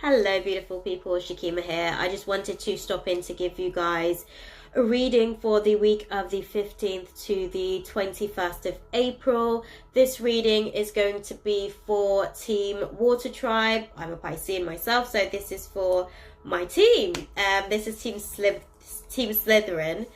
Hello beautiful people, Shakima here. I just wanted to stop in to give you guys a reading for the week of the 15th to the 21st of April. This reading is going to be for Team Water Tribe. I'm a Piscean myself, so this is for my team. This is Team Slytherin.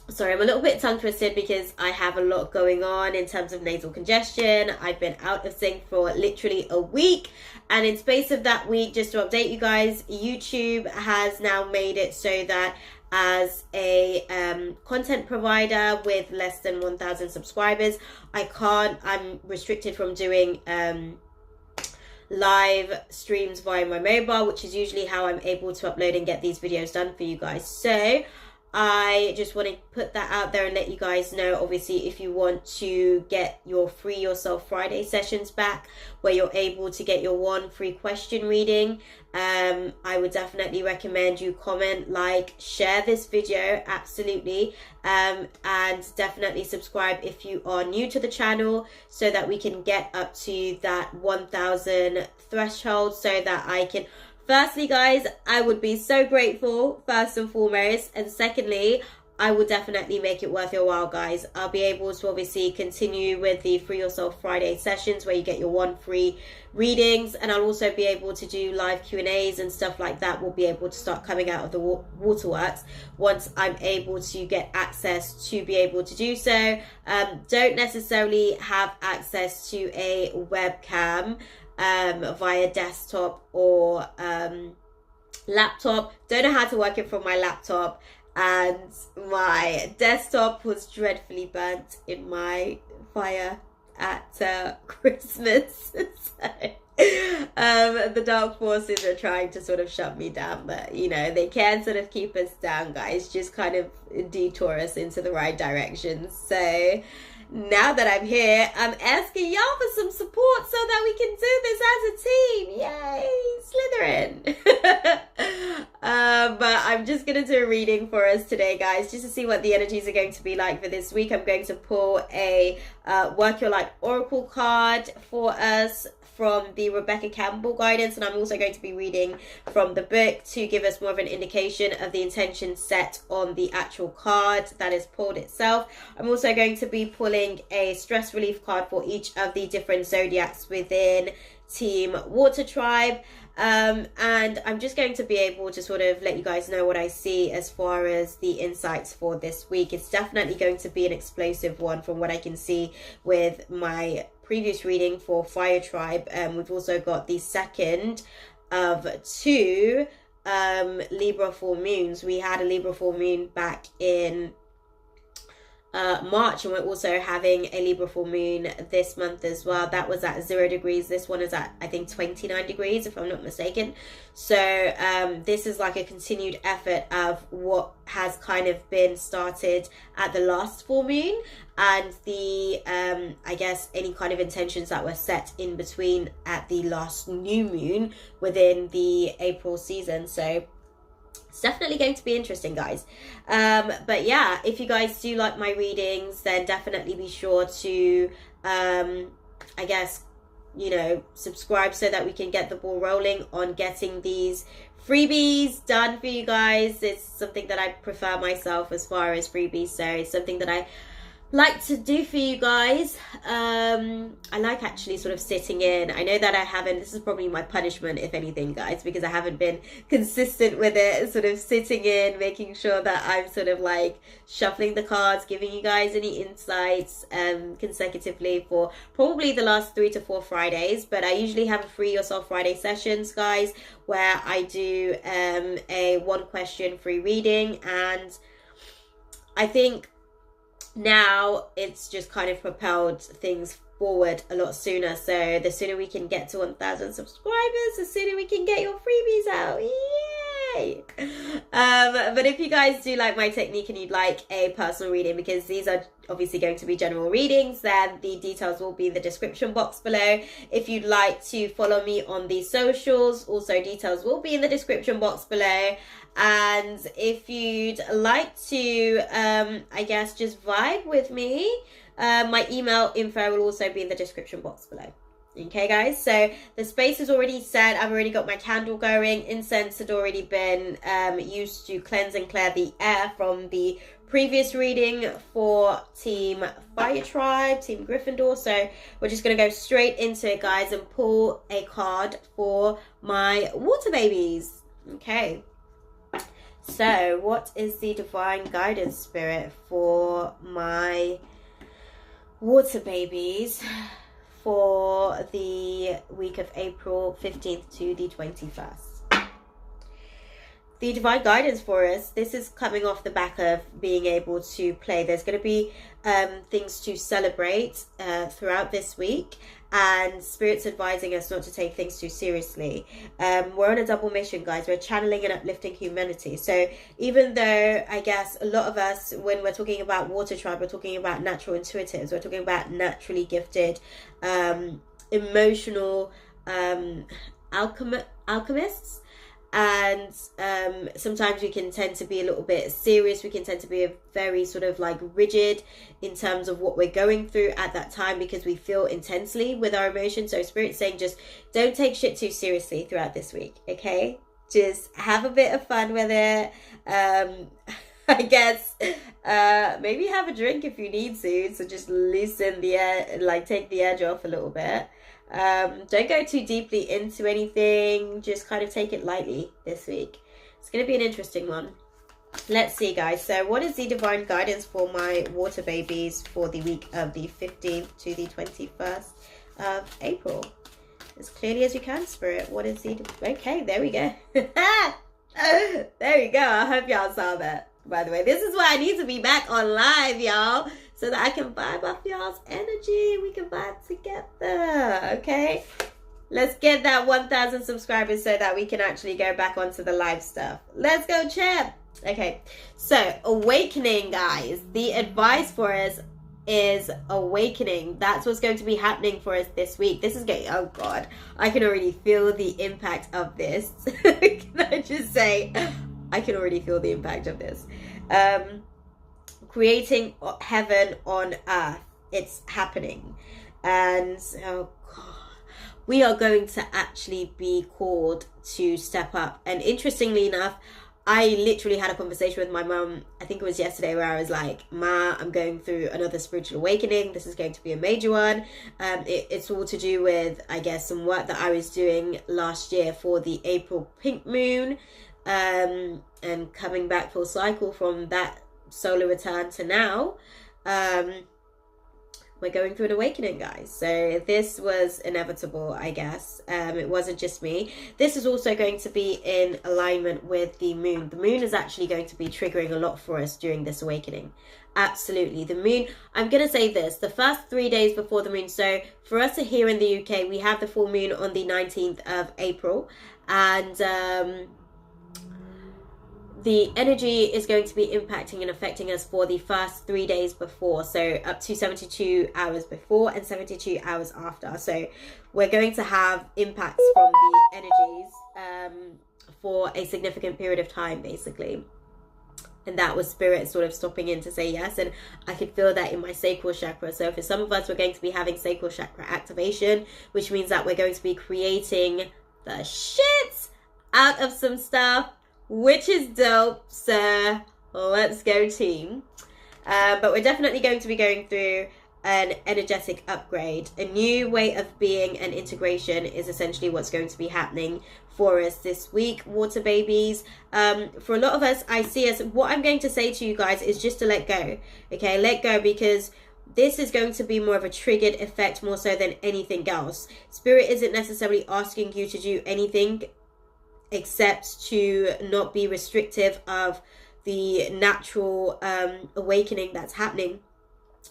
Sorry, I'm a little bit tongue twisted because I have a lot going on in terms of nasal congestion. I've been out of sync for literally a week. And in space of that week, just to update you guys, YouTube has now made it so that as a content provider with less than 1,000 subscribers, I'm restricted from doing live streams via my mobile, which is usually how I'm able to upload and get these videos done for you guys. So I just want to put that out there and let you guys know, obviously, if you want to get your Free Yourself Friday sessions back, where you're able to get your one free question reading, I would definitely recommend you comment, like, share this video, absolutely, and definitely subscribe if you are new to the channel, so that we can get up to that 1,000 threshold, so that I can... Firstly, guys, I would be so grateful, first and foremost. And secondly, I will definitely make it worth your while, guys. I'll be able to obviously continue with the Free Yourself Friday sessions where you get your one free readings. And I'll also be able to do live Q&As and stuff like that. We'll be able to start coming out of the waterworks once I'm able to get access to be able to do so. Don't necessarily have access to a webcam via desktop or laptop. Don't know how to work it from my laptop, and my desktop was dreadfully burnt in my fire at Christmas. So the dark forces are trying to sort of shut me down, but you know, they can sort of keep us down, guys, just kind of detour us into the right direction. So now that I'm here, I'm asking y'all for some support so that we can do this as a team. Yay, Slytherin. But I'm just going to do a reading for us today, guys, just to see what the energies are going to be like for this week. I'm going to pull a Work Your Light Oracle card for us from the Rebecca Campbell guidance, and I'm also going to be reading from the book to give us more of an indication of the intention set on the actual card that is pulled itself. I'm also going to be pulling a stress relief card for each of the different zodiacs within Team Water Tribe, and I'm just going to be able to sort of let you guys know what I see as far as the insights for this week. It's definitely going to be an explosive one from what I can see with my previous reading for Fire Tribe. We've also got the second of two Libra full moons. We had a Libra full moon back in March, and we're also having a Libra full moon this month as well. That was at 0 degrees. This one is at, I think, 29 degrees if I'm not mistaken. So this is like a continued effort of what has kind of been started at the last full moon, and the I guess any kind of intentions that were set in between at the last new moon within the April season. So it's definitely going to be interesting, guys. But yeah, if you guys do like my readings, then definitely be sure to I guess, you know, subscribe so that we can get the ball rolling on getting these freebies done for you guys. It's something that I prefer myself as far as freebies, so it's something that I like to do for you guys. I like actually sort of sitting in. I know that I haven't, this is probably my punishment if anything, guys, because I haven't been consistent with it, sort of sitting in, making sure that I'm sort of like shuffling the cards, giving you guys any insights consecutively for probably the last 3 to 4 Fridays. But I usually have a Free Yourself Friday sessions, guys, where I do a one question free reading, and I think now it's just kind of propelled things forward a lot sooner. So the sooner we can get to 1,000 subscribers, the sooner we can get your freebies out. Yay! But if you guys do like my technique and you'd like a personal reading, because these are obviously going to be general readings, then the details will be in the description box below. If you'd like to follow me on the socials, also details will be in the description box below. And if you'd like to I guess just vibe with me, my email info will also be in the description box below. Okay, guys, so the space is already set. I've already got my candle going. Incense had already been used to cleanse and clear the air from the previous reading for Team Fire Tribe, Team Gryffindor. So we're just going to go straight into it, guys, and pull a card for my water babies. Okay. So what is the divine guidance spirit for my water babies for the week of April 15th to the 21st? The divine guidance for us, this is coming off the back of being able to play. There's going to be things to celebrate throughout this week, and Spirit's advising us not to take things too seriously. We're on a double mission, guys. We're channeling and uplifting humanity. So even though I guess a lot of us, when we're talking about water tribe, we're talking about natural intuitives, we're talking about naturally gifted, emotional alchemists. And sometimes we can tend to be a little bit serious. We can tend to be a very sort of like rigid in terms of what we're going through at that time, because we feel intensely with our emotions. So Spirit's saying just don't take shit too seriously throughout this week, okay? Just have a bit of fun with it. I guess maybe have a drink if you need to, so just loosen the air, like take the edge off a little bit. Don't go too deeply into anything. Just kind of take it lightly this week. It's going to be an interesting one. Let's see, guys. So what is the divine guidance for my water babies for the week of the 15th to the 21st of April? As clearly as you can, Spirit. What is the... Okay, there we go. There we go. I hope y'all saw that. By the way, this is why I need to be back on live, y'all, so that I can vibe off y'all's energy. We can vibe together, okay? Let's get that 1,000 subscribers so that we can actually go back onto the live stuff. Let's go, champ. Okay, so awakening, guys. The advice for us is awakening. That's what's going to be happening for us this week. This is going, oh God, I can already feel the impact of this. Can I just say, I can already feel the impact of this. Creating heaven on earth. It's happening. And oh God, we are going to actually be called to step up. And interestingly enough, I literally had a conversation with my mum, I think it was yesterday, where I was like, Ma, I'm going through another spiritual awakening. This is going to be a major one. It's all to do with, I guess, some work that I was doing last year for the April pink moon. And coming back full cycle from that solar return to now, we're going through an awakening, guys. So this was inevitable, I guess. It wasn't just me. This is also going to be in alignment with the moon. The moon is actually going to be triggering a lot for us during this awakening. Absolutely. The moon, I'm going to say this, the first 3 days before the moon. So for us here in the UK, we have the full moon on the 19th of April. And the energy is going to be impacting and affecting us for the first 3 days before, so up to 72 hours before and 72 hours after. So we're going to have impacts from the energies for a significant period of time, basically. And that was Spirit sort of stopping in to say yes. And I could feel that in my sacral chakra. So for some of us, we're going to be having sacral chakra activation, which means that we're going to be creating the shit out of some stuff, which is dope. So let's go, team. But we're definitely going to be going through an energetic upgrade. A new way of being and integration is essentially what's going to be happening for us this week, water babies. For a lot of us, I see us, what I'm going to say to you guys is just to let go. Okay, let go, because this is going to be more of a triggered effect more so than anything else. Spirit isn't necessarily asking you to do anything except to not be restrictive of the natural awakening that's happening.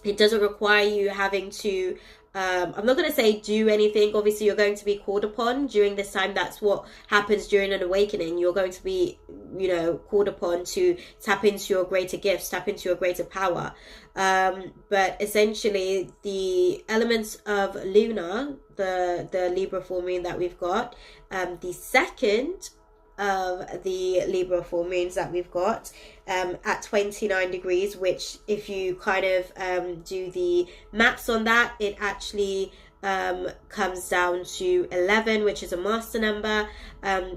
It doesn't require you having to I'm not going to say do anything. Obviously you're going to be called upon during this time. That's what happens during an awakening. You're going to be, you know, called upon to tap into your greater gifts, tap into your greater power. But essentially the elements of Luna, the Libra full moon that we've got, the second of the Libra full moons that we've got at 29 degrees, which if you kind of do the maths on that, it actually comes down to 11, which is a master number.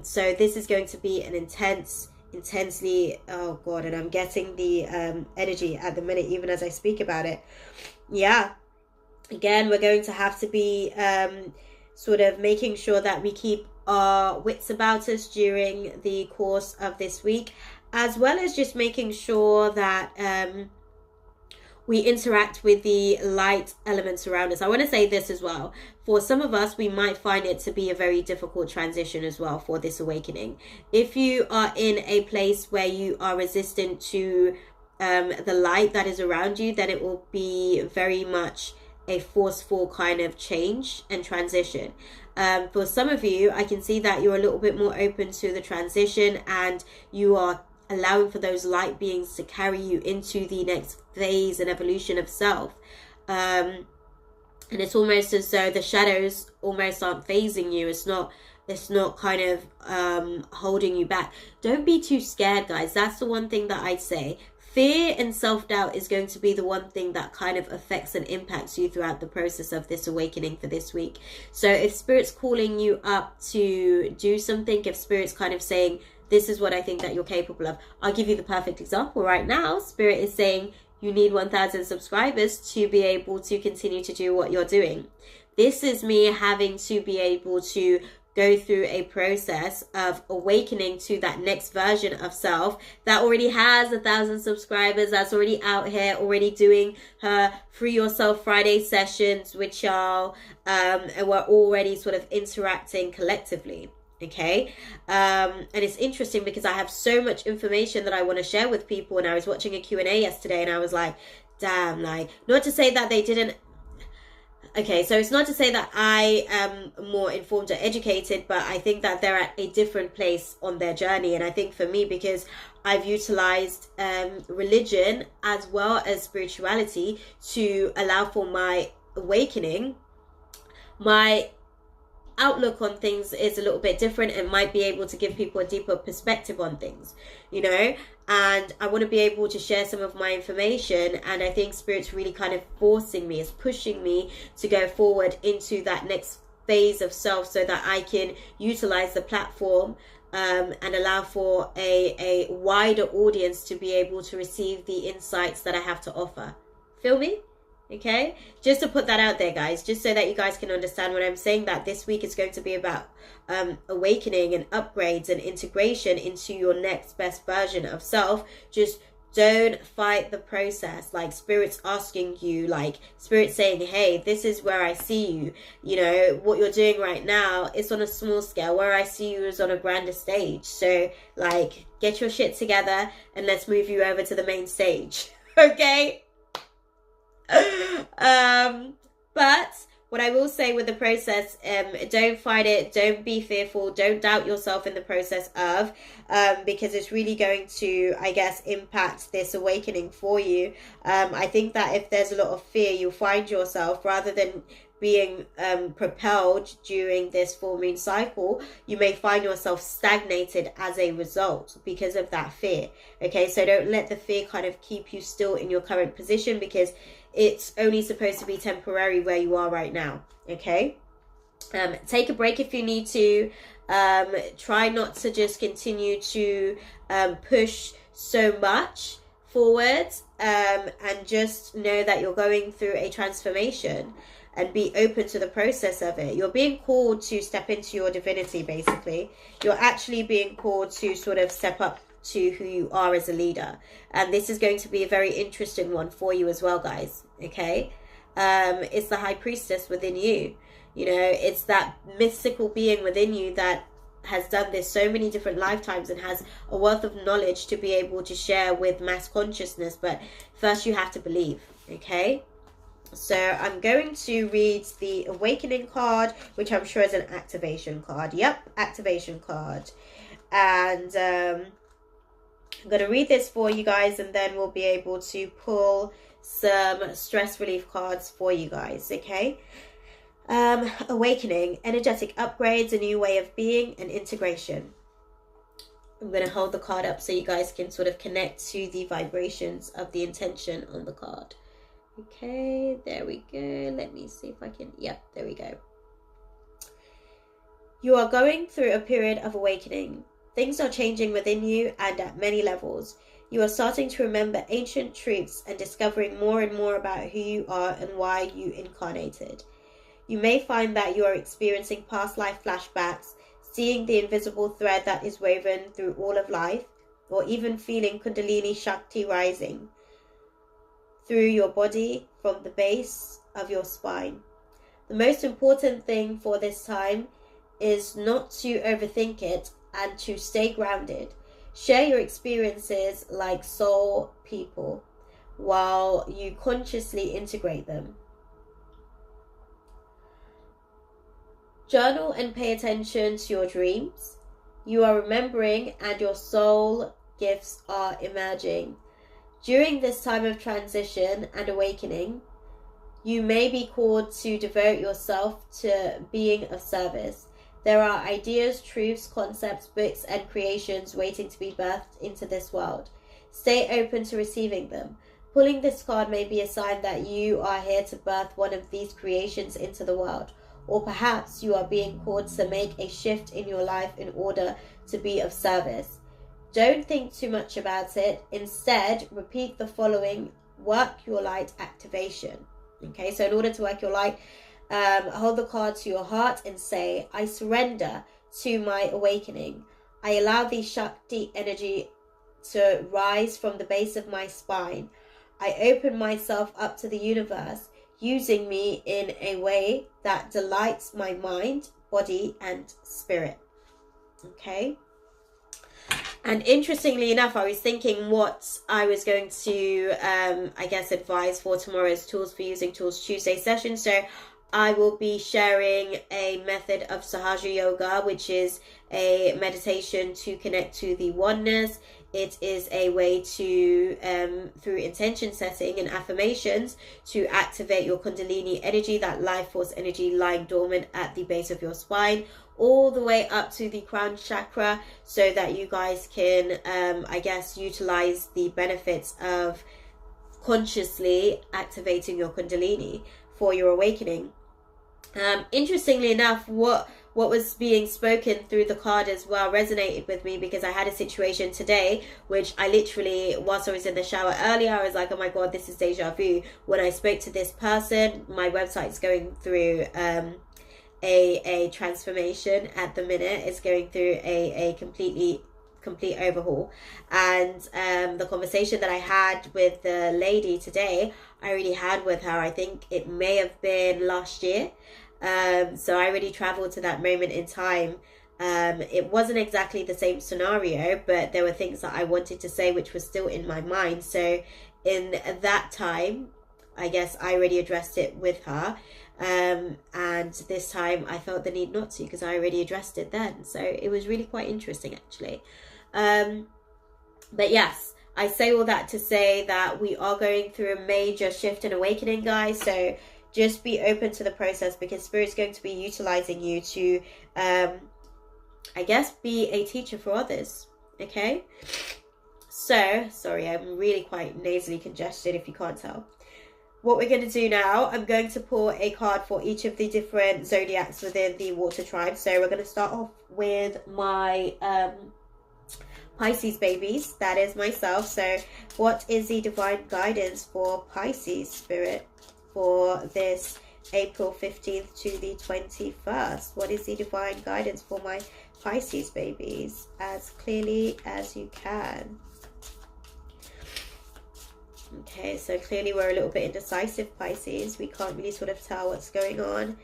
So this is going to be an intensely, oh god, and I'm getting the energy at the minute even as I speak about it. Yeah, again, we're going to have to be sort of making sure that we keep our wits about us during the course of this week, as well as just making sure that we interact with the light elements around us. I want to say this as well. For some of us, we might find it to be a very difficult transition as well for this awakening. If you are in a place where you are resistant to the light that is around you, then it will be very much a forceful kind of change and transition. For some of you, I can see that you're a little bit more open to the transition and you are allowing for those light beings to carry you into the next phase and evolution of self. And it's almost as though the shadows almost aren't phasing you. It's not kind of holding you back. Don't be too scared, guys. That's the one thing that I'd say. Fear and self-doubt is going to be the one thing that kind of affects and impacts you throughout the process of this awakening for this week. So if Spirit's calling you up to do something, if Spirit's kind of saying, this is what I think that you're capable of. I'll give you the perfect example right now. Spirit is saying you need 1,000 subscribers to be able to continue to do what you're doing. This is me having to be able to go through a process of awakening to that next version of self that already has 1,000 subscribers, that's already out here, already doing her Free Yourself Friday sessions, which are, and we're already sort of interacting collectively. Okay, and it's interesting because I have so much information that I want to share with people, and I was watching a Q&A yesterday and I was like, damn, like, not to say that they didn't, okay, so it's not to say that I am more informed or educated, but I think that they're at a different place on their journey. And I think for me, because I've utilized religion as well as spirituality to allow for my awakening, my outlook on things is a little bit different and might be able to give people a deeper perspective on things, you know, and I want to be able to share some of my information. And I think Spirit's really kind of forcing me, is pushing me to go forward into that next phase of self so that I can utilize the platform and allow for a wider audience to be able to receive the insights that I have to offer. Feel me? Okay, just to put that out there, guys, just so that you guys can understand when I'm saying that this week is going to be about awakening and upgrades and integration into your next best version of self. Just don't fight the process. Like, Spirit's asking you, like, Spirit's saying, hey, this is where I see you. You know, what you're doing right now is on a small scale. Where I see you is on a grander stage. So, like, get your shit together and let's move you over to the main stage. Okay? But what I will say with the process, don't fight it, don't be fearful, don't doubt yourself in the process of, because it's really going to, I guess, impact this awakening for you. I think that if there's a lot of fear, you'll find yourself, rather than being propelled during this full moon cycle, you may find yourself stagnated as a result because of that fear. Okay, so don't let the fear kind of keep you still in your current position, because it's only supposed to be temporary where you are right now. Okay, take a break if you need to. Try not to just continue to push so much forward, and just know that you're going through a transformation and be open to the process of it. You're being called to step into your divinity, basically. You're actually being called to sort of step up to who you are as a leader. And this is going to be a very interesting one for you as well, guys. Okay? It's the high priestess within you. You know, it's that mystical being within you that has done this so many different lifetimes and has a wealth of knowledge to be able to share with mass consciousness. But first you have to believe. Okay? So I'm going to read the Awakening card, which I'm sure is an activation card. Yep, activation card. And I'm going to read this for you guys, and then we'll be able to pull some stress relief cards for you guys, okay? Awakening, energetic upgrades, a new way of being, and integration. I'm going to hold the card up so you guys can sort of connect to the vibrations of the intention on the card. Okay, there we go. Let me see if I can, yep, there we go. You are going through a period of awakening. Things are changing within you and at many levels. You are starting to remember ancient truths and discovering more and more about who you are and why you incarnated. You may find that you are experiencing past life flashbacks, seeing the invisible thread that is woven through all of life, or even feeling Kundalini Shakti rising through your body from the base of your spine. The most important thing for this time is not to overthink it and to stay grounded. Share your experiences like soul people while you consciously integrate them. Journal and pay attention to your dreams. You are remembering and your soul gifts are emerging. During this time of transition and awakening, you may be called to devote yourself to being of service. There are ideas, truths, concepts, books, and creations waiting to be birthed into this world. Stay open to receiving them. Pulling this card may be a sign that you are here to birth one of these creations into the world. Or perhaps you are being called to make a shift in your life in order to be of service. Don't think too much about it. Instead, repeat the following work your light activation. Okay, so in order to work your light, hold the card to your heart and say, I surrender to my awakening. I allow the Shakti energy to rise from the base of my spine. I open myself up to the universe, using me in a way that delights my mind, body, and spirit. Okay. And interestingly enough, I was thinking what I was going to, I guess, advise for tomorrow's Tools for Using Tools Tuesday session. So I will be sharing a method of Sahaja Yoga, which is a meditation to connect to the oneness. It is a way to, through intention setting and affirmations, to activate your Kundalini energy, that life force energy lying dormant at the base of your spine, all the way up to the crown chakra, so that you guys can, I guess, utilize the benefits of consciously activating your Kundalini for your awakening. Interestingly enough, what was being spoken through the card as well resonated with me, because I had a situation today which I literally, whilst I was in the shower earlier, I was like, oh my god, this is deja vu. When I spoke to this person, my website's going through a transformation at the minute. It's going through a complete overhaul, and the conversation that I had with the lady today, I already had with her, I think it may have been last year. So I already traveled to that moment in time. It wasn't exactly the same scenario, but there were things that I wanted to say which was still in my mind. So in that time, I guess I already addressed it with her. And this time I felt the need not to, because I already addressed it then. So it was really quite interesting, actually. But yes, I say all that to say that we are going through a major shift and awakening, guys. So just be open to the process, because Spirit's going to be utilizing you to, I guess, be a teacher for others. Okay? So, sorry, I'm really quite nasally congested if you can't tell. What we're going to do now, I'm going to pull a card for each of the different zodiacs within the water tribe. So we're going to start off with my Pisces babies. That is myself. So what is the divine guidance for Pisces, Spirit, for this April 15th to the 21st? What is the divine guidance for my Pisces babies? As clearly as you can. Okay, so clearly we're a little bit indecisive, Pisces. We can't really sort of tell what's going on.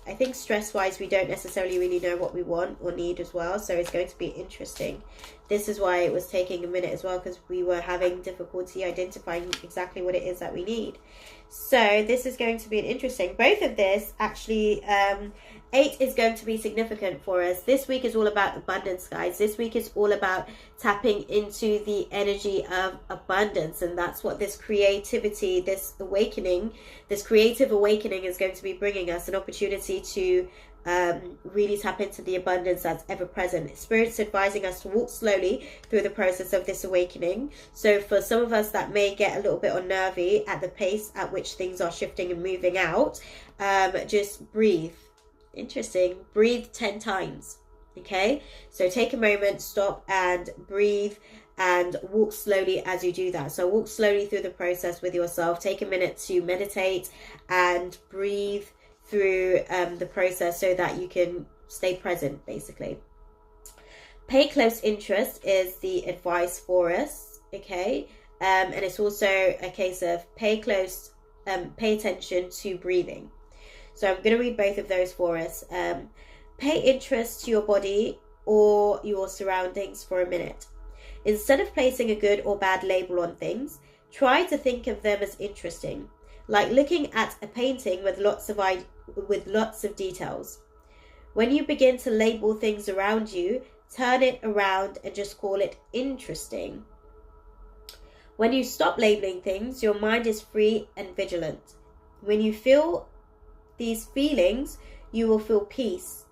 I think stress-wise, we don't necessarily really know what we want or need as well. So it's going to be interesting. This is why it was taking a minute as well, because we were having difficulty identifying exactly what it is that we need. So this is going to be an interesting. Both of this, actually, 8 is going to be significant for us. This week is all about abundance, guys. This week is all about tapping into the energy of abundance. And that's what this creativity, this awakening, this creative awakening is going to be bringing us. An opportunity to really tap into the abundance that's ever present. Spirit's advising us to walk slowly through the process of this awakening. So for some of us that may get a little bit unnervy at the pace at which things are shifting and moving out, just breathe. Interesting. Breathe 10 times. Okay, so take a moment, stop and breathe, and walk slowly as you do that. So walk slowly through the process with yourself. Take a minute to meditate and breathe through the process so that you can stay present, basically. Pay close interest is the advice for us, okay? And it's also a case of pay attention to breathing. So I'm going to read both of those for us. Pay interest to your body or your surroundings for a minute. Instead of placing a good or bad label on things, try to think of them as interesting, like looking at a painting with lots of details. When you begin to label things around you, turn it around and just call it interesting. When you stop labeling things, your mind is free and vigilant. When you feel these feelings, you will feel peace,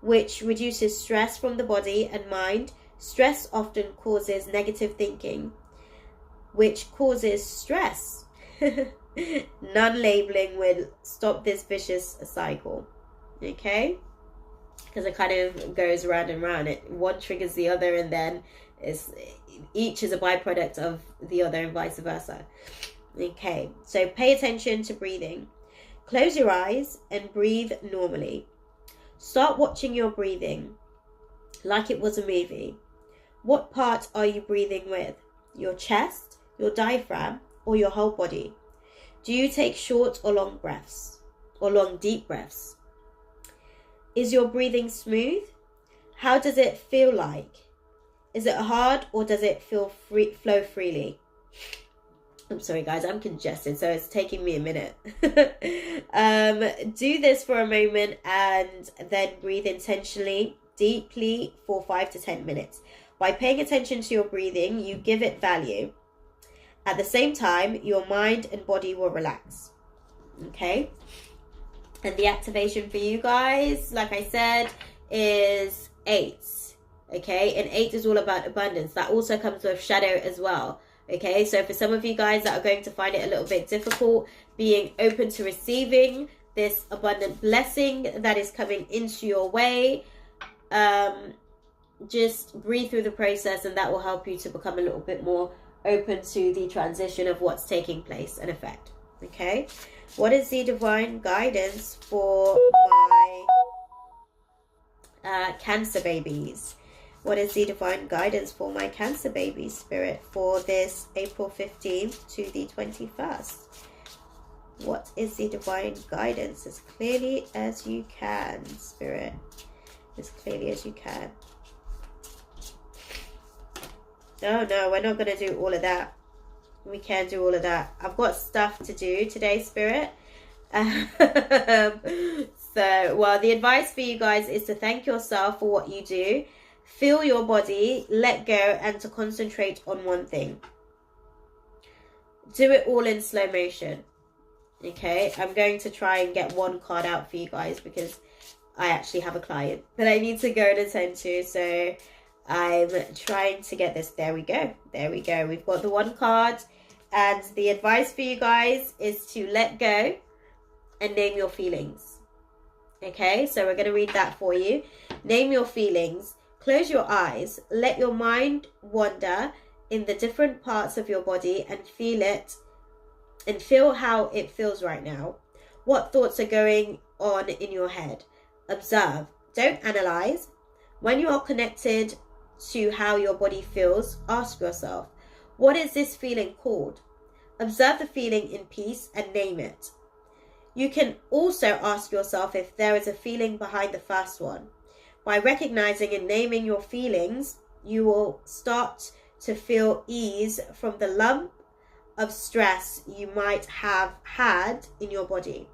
which reduces stress from the body and mind. Stress often causes negative thinking, which causes stress. Non-labeling will stop this vicious cycle, okay? Because it kind of goes round and round. One triggers the other, and then each is a byproduct of the other and vice versa. Okay, so pay attention to breathing. Close your eyes and breathe normally. Start watching your breathing like it was a movie. What part are you breathing with? Your chest, your diaphragm, or your whole body? Do you take short or long breaths, or long deep breaths? Is your breathing smooth? How does it feel like? Is it hard, or does it flow freely? I'm sorry guys, I'm congested, so it's taking me a minute. Do this for a moment and then breathe intentionally, deeply for 5 to 10 minutes. By paying attention to your breathing, you give it value. At the same time, your mind and body will relax. Okay? And the activation for you guys, like I said, is 8. Okay? And 8 is all about abundance. That also comes with shadow as well. Okay? So for some of you guys that are going to find it a little bit difficult, being open to receiving this abundant blessing that is coming into your way, just breathe through the process, and that will help you to become a little bit more open to the transition of what's taking place and effect. Okay, what is the divine guidance for my Cancer babies? What is the divine guidance for my Cancer baby spirit for this April 15th to the 21st? What is the divine guidance? As clearly as you can, spirit. As clearly as you can. No, we're not going to do all of that. We can't do all of that. I've got stuff to do today, spirit. So, well, the advice for you guys is to thank yourself for what you do. Feel your body, let go, and to concentrate on one thing. Do it all in slow motion. Okay, I'm going to try and get one card out for you guys because I actually have a client that I need to go and attend to. So I'm trying to get this. There we go. We've got the one card, and the advice for you guys is to let go and name your feelings. Okay, so we're going to read that for you. Name your feelings. Close your eyes. Let your mind wander in the different parts of your body and feel it, and feel how it feels right now. What thoughts are going on in your head? Observe. Don't analyze. When you are connected to how your body feels, ask yourself, what is this feeling called? Observe the feeling in peace and name it. You can also ask yourself if there is a feeling behind the first one. By recognizing and naming your feelings, you will start to feel ease from the lump of stress you might have had in your body.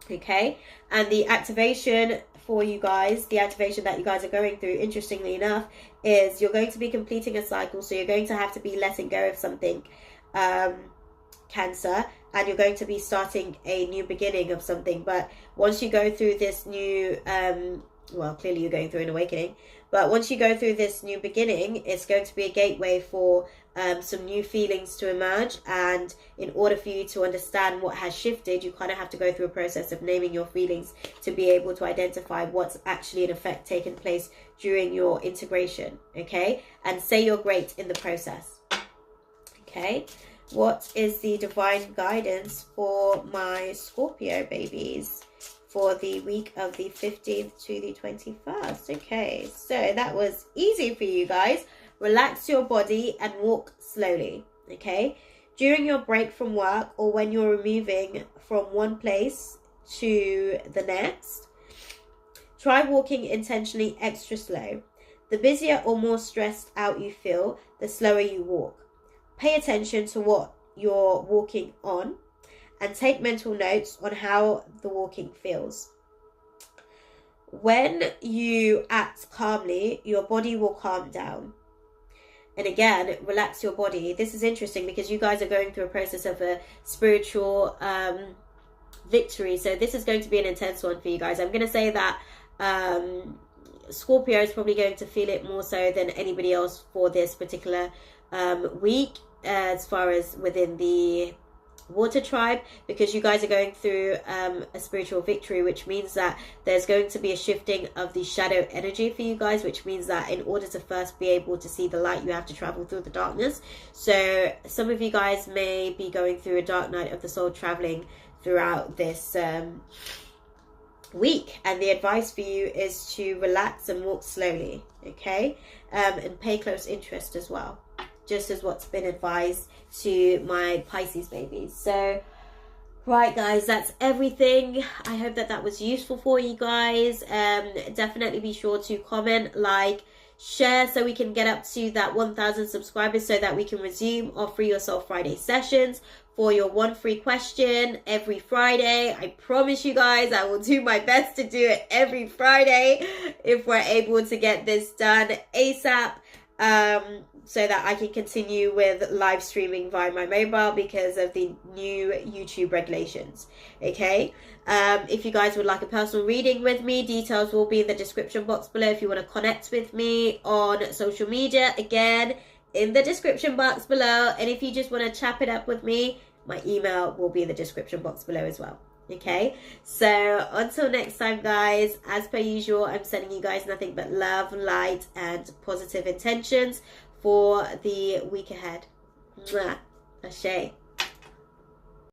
Okay, and the activation for you guys, the activation that you guys are going through, interestingly enough, is you're going to be completing a cycle. So you're going to have to be letting go of something, Cancer, and you're going to be starting a new beginning of something. But once you go through this new, well, clearly you're going through an awakening, but once you go through this new beginning, it's going to be a gateway for some new feelings to emerge. And in order for you to understand what has shifted, you kind of have to go through a process of naming your feelings to be able to identify what's actually in effect taken place during your integration, okay? And say you're great in the process, okay? What is the divine guidance for my Scorpio babies for the week of the 15th to the 21st? Okay, so that was easy for you guys. Relax your body and walk slowly, okay? During your break from work or when you're moving from one place to the next, try walking intentionally extra slow. The busier or more stressed out you feel, the slower you walk. Pay attention to what you're walking on and take mental notes on how the walking feels. When you act calmly, your body will calm down. And again, relax your body. This is interesting because you guys are going through a process of a spiritual victory. So this is going to be an intense one for you guys. I'm going to say that Scorpio is probably going to feel it more so than anybody else for this particular week, as far as within the water tribe, because you guys are going through a spiritual victory, which means that there's going to be a shifting of the shadow energy for you guys, which means that in order to first be able to see the light, you have to travel through the darkness. So some of you guys may be going through a dark night of the soul, traveling throughout this week, and the advice for you is to relax and walk slowly, okay? And pay close interest as well, just as what's been advised to my Pisces babies. So right guys, that's everything. I hope that that was useful for you guys. Definitely be sure to comment, like, share, so we can get up to that 1,000 subscribers, so that we can resume our Free Yourself Friday sessions for your one free question every Friday. I promise you guys, I will do my best to do it every Friday if we're able to get this done ASAP. So that I can continue with live streaming via my mobile because of the new YouTube regulations, okay? If you guys would like a personal reading with me, details will be in the description box below. If you want to connect with me on social media, again, in the description box below. And if you just want to chat it up with me, my email will be in the description box below as well. Okay, so until next time guys, as per usual, I'm sending you guys nothing but love, light and positive intentions for the week ahead. Mwah. Ashe.